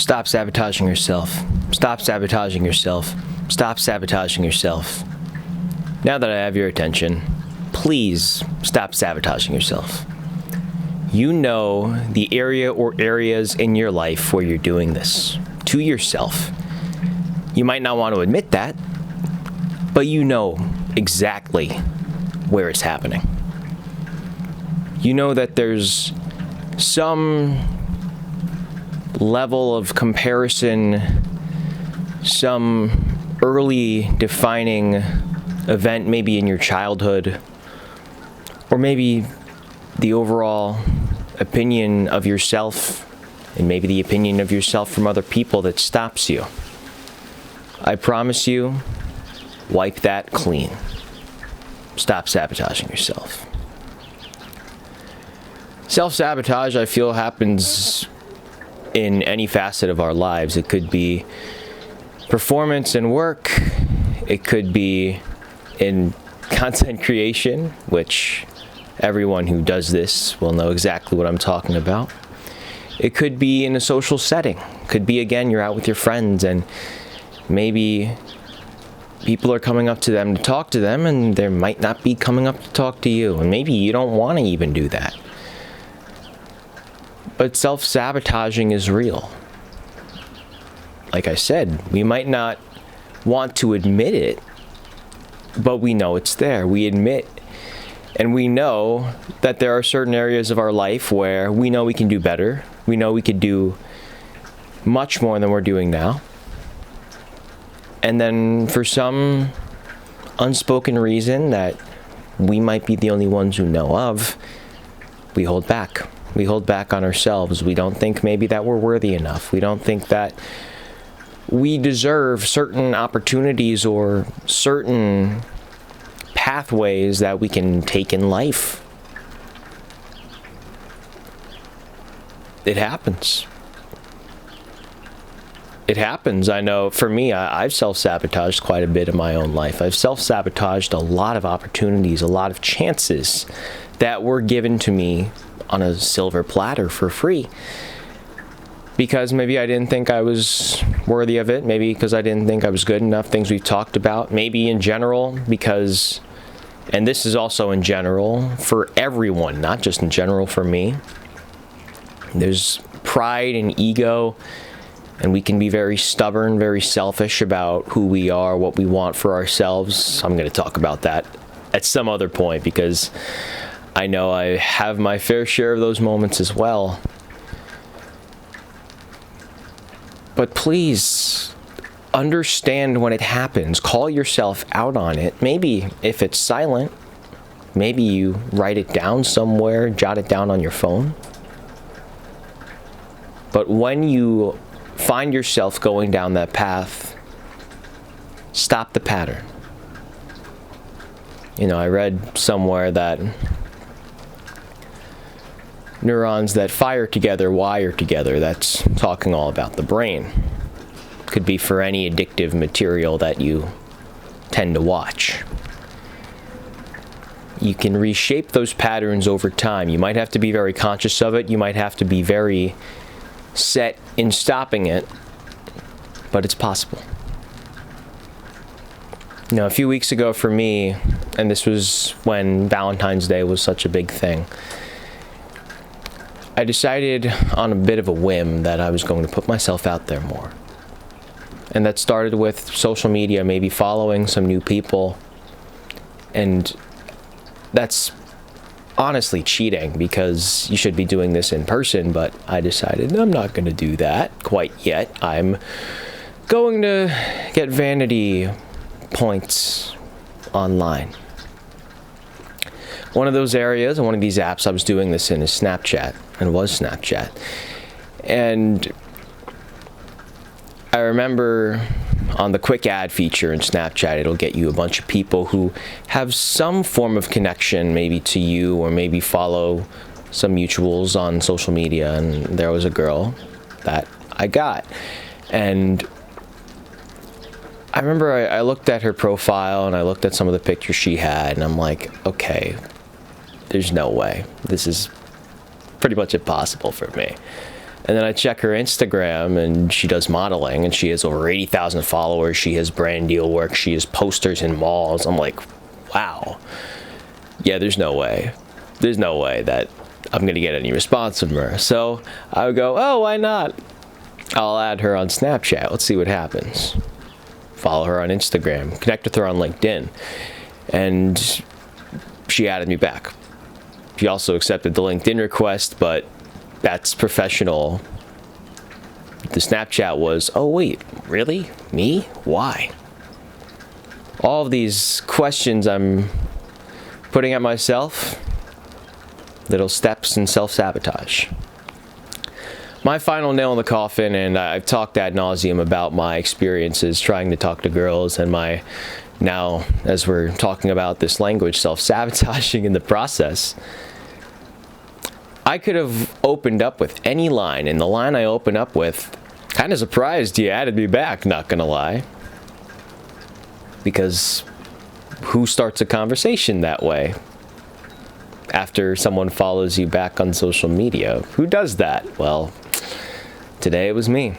Stop sabotaging yourself. Stop sabotaging yourself. Stop sabotaging yourself. Now that I have your attention, please stop sabotaging yourself. You know the area or areas in your life where you're doing this to yourself. You might not want to admit that, but you know exactly where it's happening. You know that there's some level of comparison, some early defining event, maybe in your childhood, or maybe the overall opinion of yourself, and maybe the opinion of yourself from other people that stops you. I promise you, wipe that clean. Stop sabotaging yourself. Self-sabotage, I feel, happens in any facet of our lives. It could be performance and work. It could be in content creation, which everyone who does this will know exactly what I'm talking about. It could be in a social setting. It could be, again, you're out with your friends and maybe people are coming up to them to talk to them and they might not be coming up to talk to you. And maybe you don't want to even do that. But self-sabotaging is real. Like I said, we might not want to admit it, but we know it's there. We admit and we know that there are certain areas of our life where we know we can do better. We know we could do much more than we're doing now. And then for some unspoken reason that we might be the only ones who know of, we hold back. We hold back on ourselves. We don't think maybe that we're worthy enough. We don't think that we deserve certain opportunities or certain pathways that we can take in life. It happens. It happens. I know for me, I've self-sabotaged quite a bit in my own life. I've self-sabotaged a lot of opportunities, a lot of chances that were given to me on a silver platter for free. Because maybe I didn't think I was worthy of it. Maybe because I didn't think I was good enough, things we've talked about. Maybe in general because, and this is also in general for everyone, not just in general for me. There's pride and ego, and we can be very stubborn, very selfish about who we are, what we want for ourselves. I'm going to talk about that at some other point because I know I have my fair share of those moments as well. But please understand when it happens. Call yourself out on it. Maybe if it's silent, maybe you write it down somewhere, jot it down on your phone. But when you find yourself going down that path, stop the pattern. You know, I read somewhere that neurons that fire together wire together. That's talking all about the brain. Could be for any addictive material that you tend to watch. You can reshape those patterns over time. You might have to be very conscious of it. You might have to be very set in stopping it, but it's possible. You know, a few weeks ago for me, and this was when Valentine's Day was such a big thing, I decided on a bit of a whim that I was going to put myself out there more. And that started with social media, maybe following some new people. And that's honestly cheating because you should be doing this in person, but I decided I'm not going to do that quite yet. I'm going to get vanity points online. One of those areas and one of these apps I was doing this in is Snapchat, and was Snapchat. And I remember on the quick ad feature in Snapchat, it'll get you a bunch of people who have some form of connection maybe to you or maybe follow some mutuals on social media. And there was a girl that I got. And I remember I looked at her profile and I looked at some of the pictures she had, and I'm like, okay, there's no way. This is pretty much impossible for me. And then I check her Instagram, and she does modeling, and she has over 80,000 followers. She has brand deal work. She has posters in malls. I'm like, wow. Yeah, there's no way. There's no way that I'm going to get any response from her. So I would go, oh, why not? I'll add her on Snapchat. Let's see what happens. Follow her on Instagram. Connect with her on LinkedIn. And she added me back. She also accepted the LinkedIn request, but that's professional. The Snapchat was, oh wait, really? Me? Why? All of these questions I'm putting at myself, little steps in self-sabotage. My final nail in the coffin, and I've talked ad nauseum about my experiences trying to talk to girls, and my, now as we're talking about this language, self-sabotaging in the process. I could have opened up with any line, and the line I opened up with, kind of surprised you added me back, not gonna lie. Because who starts a conversation that way? After someone follows you back on social media. Who does that? Well, today it was me.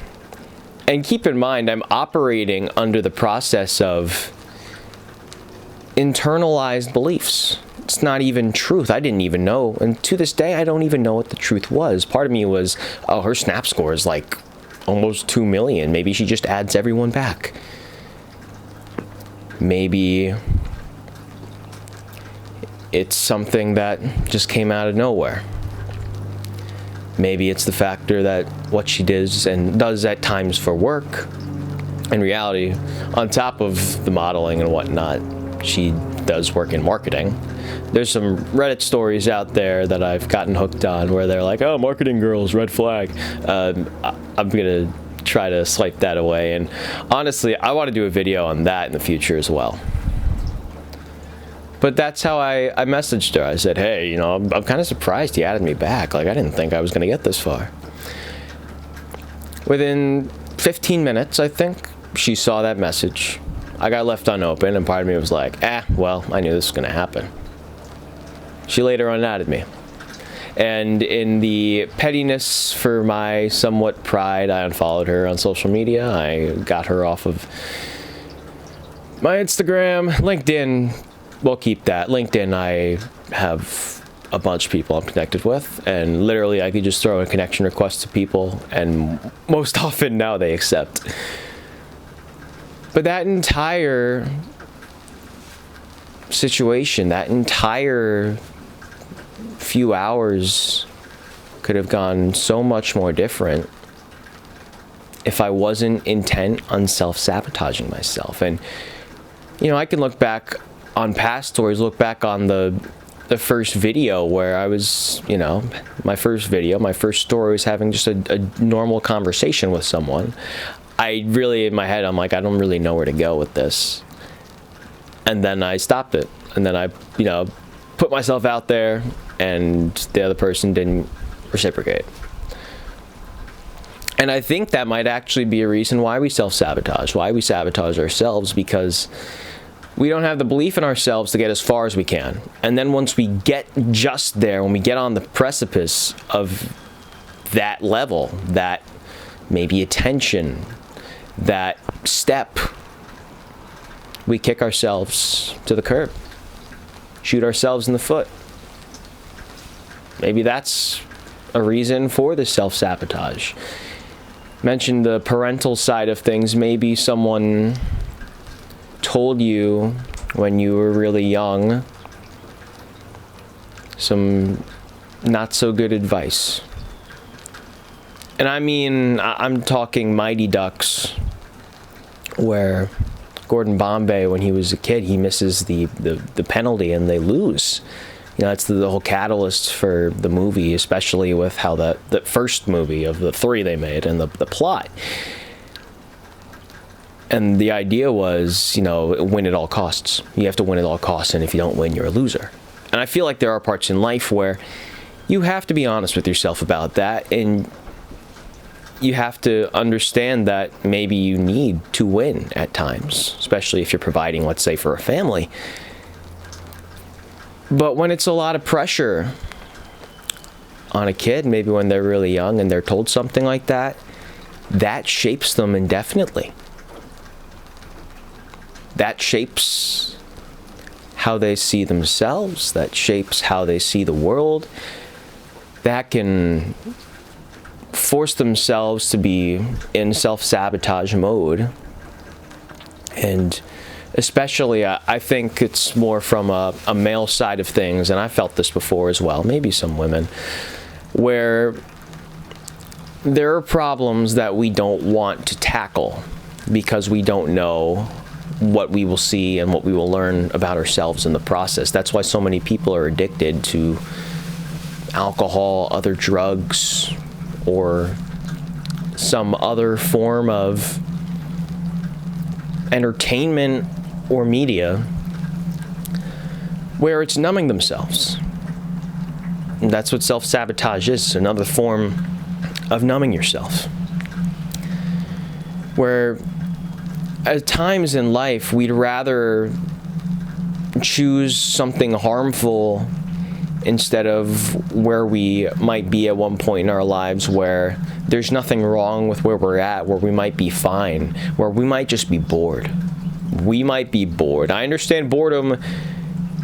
And keep in mind, I'm operating under the process of internalized beliefs. It's not even truth. I didn't even know. And to this day, I don't even know what the truth was. Part of me was, oh, her Snap score is like almost 2 million. Maybe she just adds everyone back. Maybe it's something that just came out of nowhere. Maybe it's the factor that what she does and does at times for work. In reality, on top of the modeling and whatnot, she does work in marketing. There's some Reddit stories out there that I've gotten hooked on where they're like, oh, marketing girls, red flag. I'm going to try to swipe that away. And honestly, I want to do a video on that in the future as well. But that's how I messaged her. I said, hey, you know, I'm kind of surprised he added me back. Like, I didn't think I was going to get this far. Within 15 minutes, I think, she saw that message. I got left unopened, and part of me was like, well, I knew this was going to happen. She later on added me. And in the pettiness for my somewhat pride, I unfollowed her on social media. I got her off of my Instagram. LinkedIn, we'll keep that. LinkedIn, I have a bunch of people I'm connected with, and literally I could just throw a connection request to people, and most often now they accept. But that entire situation, that entire few hours could have gone so much more different if I wasn't intent on self-sabotaging myself. And, you know, I can look back on past stories, look back on the first video where I was, you know, my first story was having just a normal conversation with someone. I really, in my head, I'm like, I don't really know where to go with this. And then I stopped it. And then I, you know, put myself out there, and the other person didn't reciprocate. And I think that might actually be a reason why we self-sabotage, why we sabotage ourselves, because we don't have the belief in ourselves to get as far as we can. And then once we get just there, when we get on the precipice of that level, that maybe attention, that step, we kick ourselves to the curb, shoot ourselves in the foot. Maybe that's a reason for the self-sabotage. Mentioned the parental side of things. Maybe someone told you when you were really young some not so good advice. And I mean, I'm talking Mighty Ducks, where Gordon Bombay, when he was a kid, he misses the penalty and they lose. You know, that's the whole catalyst for the movie, especially with how the first movie of the 3 they made and the plot. And the idea was, you know, win at all costs. You have to win at all costs, and if you don't win, you're a loser. And I feel like there are parts in life where you have to be honest with yourself about that, and you have to understand that maybe you need to win at times, especially if you're providing, let's say, for a family. But when it's a lot of pressure, on a kid, maybe when they're really young and they're told something like that, that shapes them indefinitely. That shapes how they see themselves. That shapes how they see the world. That can force themselves to be in self-sabotage mode. And especially, I think it's more from a male side of things, and I felt this before as well, maybe some women, where there are problems that we don't want to tackle because we don't know what we will see and what we will learn about ourselves in the process. That's why so many people are addicted to alcohol, other drugs, or some other form of entertainment or media where it's numbing themselves. And that's what self-sabotage is, another form of numbing yourself. Where at times in life we'd rather choose something harmful instead of where we might be at one point in our lives, where there's nothing wrong with where we're at, where we might be fine, where we might just be bored. We might be bored. I understand boredom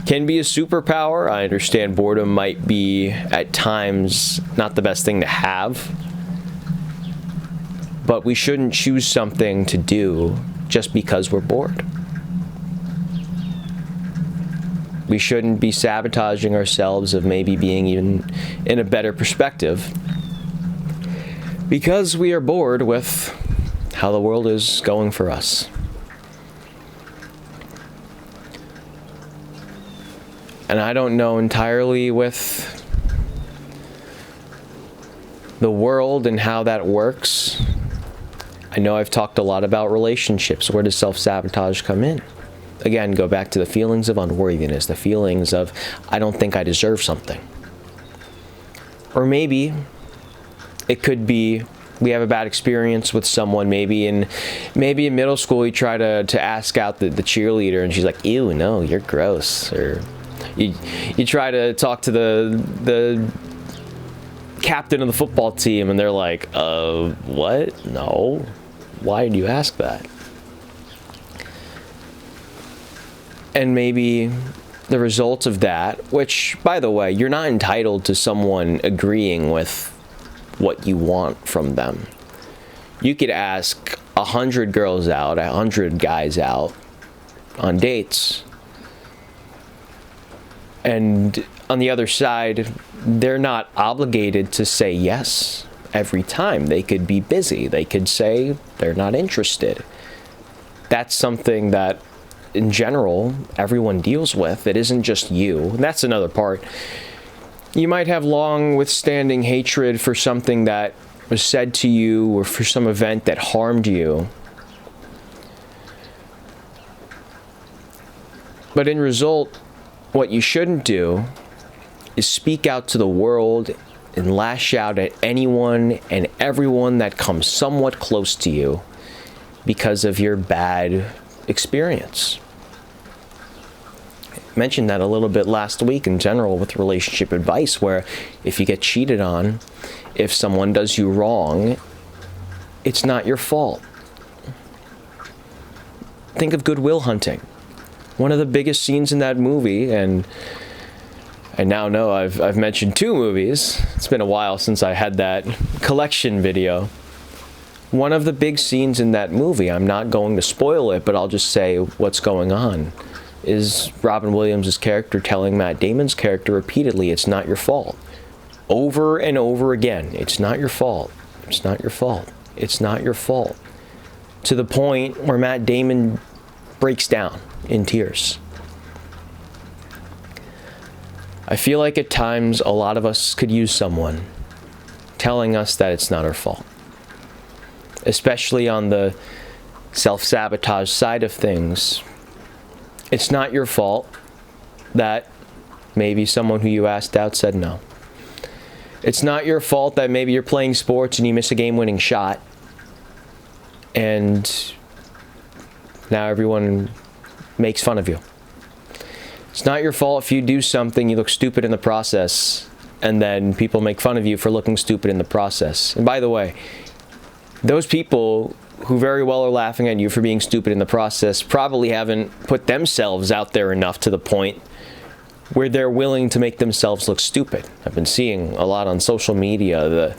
can be a superpower. I understand boredom might be at times not the best thing to have, but we shouldn't choose something to do just because we're bored. We shouldn't be sabotaging ourselves of maybe being even in a better perspective because we are bored with how the world is going for us. And I don't know entirely with the world and how that works. I know I've talked a lot about relationships. Where does self-sabotage come in? Again, go back to the feelings of unworthiness, the feelings of, I don't think I deserve something. Or maybe it could be we have a bad experience with someone. Maybe in middle school you try to ask out the cheerleader and she's like, ew, no, you're gross. Or you try to talk to the captain of the football team and they're like, what? No. Why did you ask that? And maybe the result of that, which, by the way, you're not entitled to someone agreeing with what you want from them. You could ask 100 girls out, 100 guys out on dates. And on the other side, they're not obligated to say yes every time. They could be busy. They could say they're not interested. That's something that, in general, everyone deals with. It isn't just you. And that's another part. You might have long withstanding hatred for something that was said to you or for some event that harmed you. But in result, what you shouldn't do is speak out to the world and lash out at anyone and everyone that comes somewhat close to you because of your bad experience. I mentioned that a little bit last week in general with relationship advice, where if you get cheated on, if someone does you wrong, it's not your fault. Think of Good Will Hunting. One of the biggest scenes in that movie, and I now know I've mentioned 2 movies. It's been a while since I had that collection video. One of the big scenes in that movie, I'm not going to spoil it, but I'll just say what's going on, is Robin Williams' character telling Matt Damon's character repeatedly, it's not your fault. Over and over again, it's not your fault. It's not your fault. It's not your fault. To the point where Matt Damon breaks down in tears. I feel like at times a lot of us could use someone telling us that it's not our fault. Especially on the self-sabotage side of things. It's not your fault that maybe someone who you asked out said no. It's not your fault that maybe you're playing sports and you miss a game-winning shot and now everyone makes fun of you. It's not your fault if you do something, you look stupid in the process, and then people make fun of you for looking stupid in the process. And by the way, those people who very well are laughing at you for being stupid in the process probably haven't put themselves out there enough to the point where they're willing to make themselves look stupid. I've been seeing a lot on social media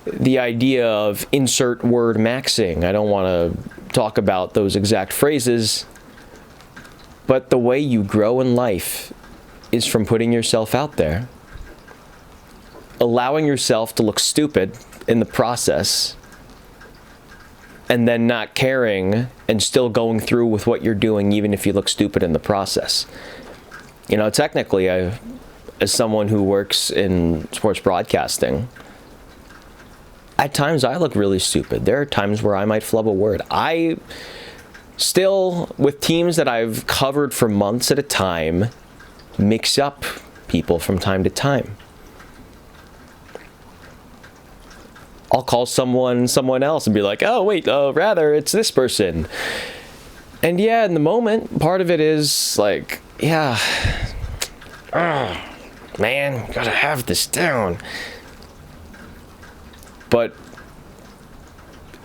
the idea of insert word maxing. I don't want to talk about those exact phrases, but the way you grow in life is from putting yourself out there, allowing yourself to look stupid in the process, and then not caring and still going through with what you're doing even if you look stupid in the process. You know, technically, as someone who works in sports broadcasting, at times I look really stupid. There are times where I might flub a word. I still, with teams that I've covered for months at a time, mix up people from time to time. I'll call someone else and be like, oh, wait, rather, it's this person. And yeah, in the moment, part of it is like, yeah, man, gotta have this down. But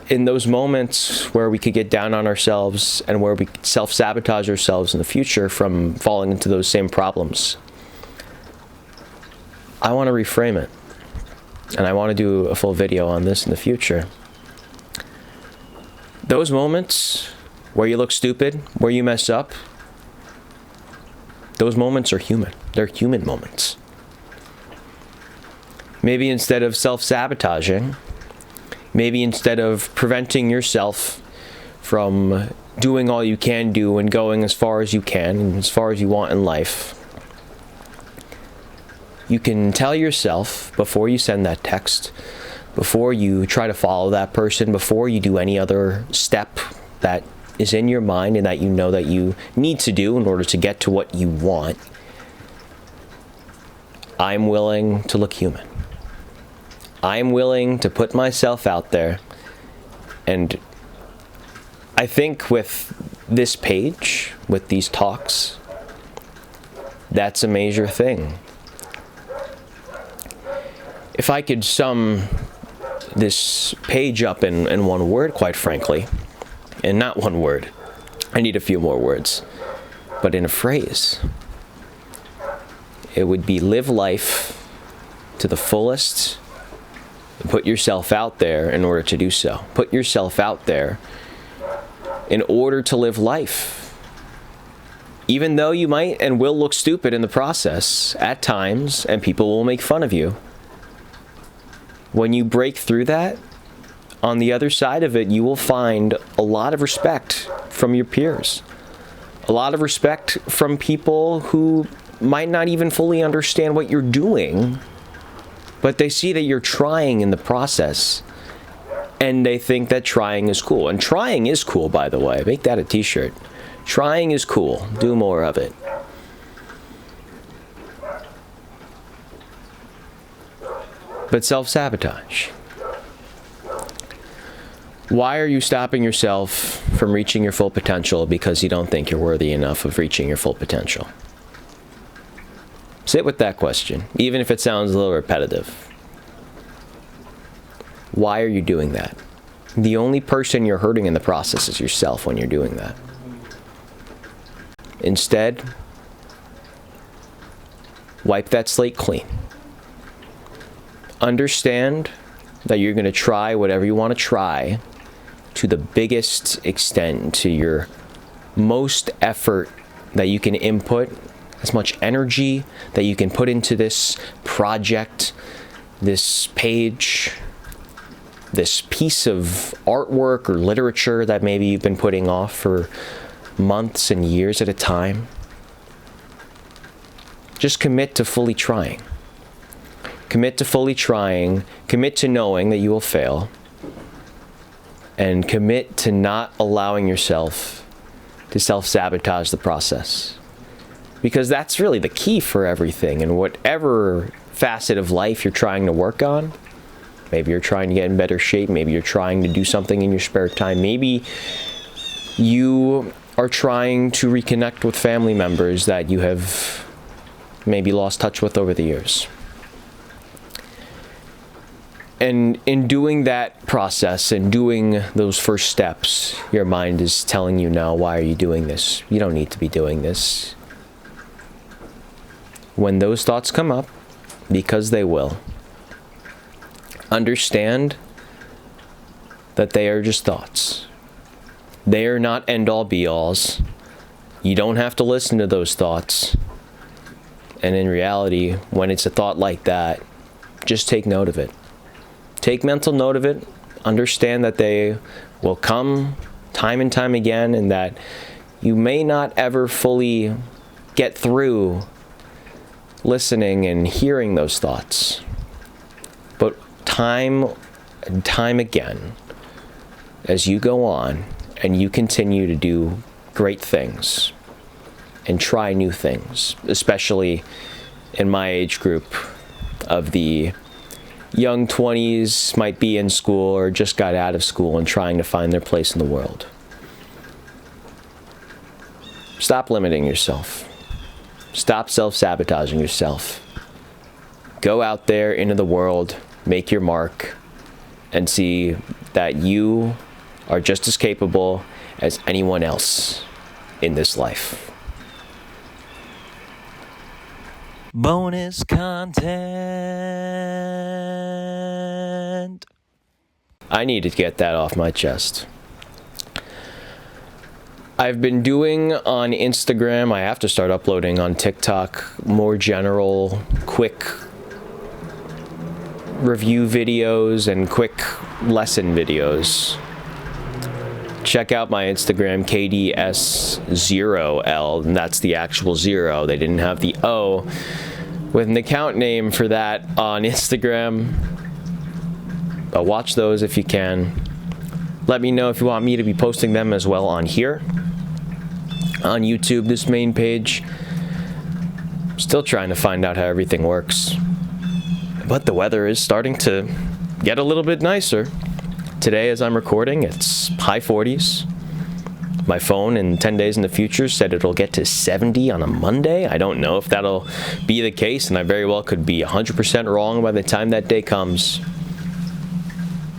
in those moments where we could get down on ourselves and where we self-sabotage ourselves in the future from falling into those same problems, I want to reframe it. And I want to do a full video on this in the future. Those moments where you look stupid, where you mess up, those moments are human. They're human moments. Maybe instead of self-sabotaging, maybe instead of preventing yourself from doing all you can do and going as far as you can and as far as you want in life, you can tell yourself before you send that text, before you try to follow that person, before you do any other step that is in your mind and that you know that you need to do in order to get to what you want, I'm willing to look human. I'm willing to put myself out there. And I think with this page, with these talks, that's a major thing. If I could sum this page up in one word, quite frankly, and not one word, I need a few more words, but in a phrase, it would be live life to the fullest. Put yourself out there in order to do so. Put yourself out there in order to live life. Even though you might and will look stupid in the process at times, and people will make fun of you, when you break through that, on the other side of it, you will find a lot of respect from your peers. A lot of respect from people who might not even fully understand what you're doing, but they see that you're trying in the process, and they think that trying is cool. And trying is cool, by the way. Make that a t-shirt. Trying is cool. Do more of it. But self-sabotage. Why are you stopping yourself from reaching your full potential because you don't think you're worthy enough of reaching your full potential? Sit with that question, even if it sounds a little repetitive. Why are you doing that? The only person you're hurting in the process is yourself when you're doing that. Instead, wipe that slate clean. Understand that you're going to try whatever you want to try to the biggest extent, to your most effort that you can input, as much energy that you can put into this project, this page, this piece of artwork or literature that maybe you've been putting off for months and years at a time. Just commit to fully trying. Commit to fully trying. Commit to knowing that you will fail. And commit to not allowing yourself to self-sabotage the process. Because that's really the key for everything. And whatever facet of life you're trying to work on, maybe you're trying to get in better shape, maybe you're trying to do something in your spare time, maybe you are trying to reconnect with family members that you have maybe lost touch with over the years. And in doing that process and doing those first steps, your mind is telling you now, why are you doing this? You don't need to be doing this. When those thoughts come up, because they will, understand that they are just thoughts. They are not end-all be-alls. You don't have to listen to those thoughts. And in reality, when it's a thought like that, just take note of it. Take mental note of it. Understand that they will come time and time again, and that you may not ever fully get through listening and hearing those thoughts. But time and time again, as you go on and you continue to do great things and try new things, especially in my age group of the young 20s, might be in school or just got out of school and trying to find their place in the world. Stop limiting yourself. Stop self-sabotaging yourself. Go out there into the world, make your mark, and see that you are just as capable as anyone else in this life. Bonus content. I needed to get that off my chest. I've been doing on Instagram, I have to start uploading on TikTok, more general, quick review videos and quick lesson videos. Check out my Instagram, KDS0L, and that's the actual 0. They didn't have the O with an account name for that on Instagram. But watch those if you can. Let me know if you want me to be posting them as well on here. On YouTube, this main page. Still trying to find out how everything works. But the weather is starting to get a little bit nicer. Today, as I'm recording, it's high 40s. My phone in 10 days in the future said it'll get to 70 on a Monday. I don't know if that'll be the case, and I very well could be 100% wrong by the time that day comes.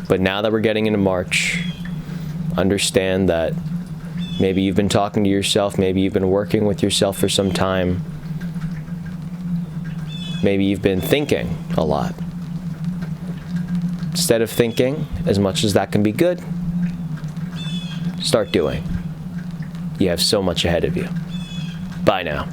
But now that we're getting into March, understand that maybe you've been talking to yourself, maybe you've been working with yourself for some time. Maybe you've been thinking a lot. Instead of thinking, as much as that can be good, start doing. You have so much ahead of you. Bye now.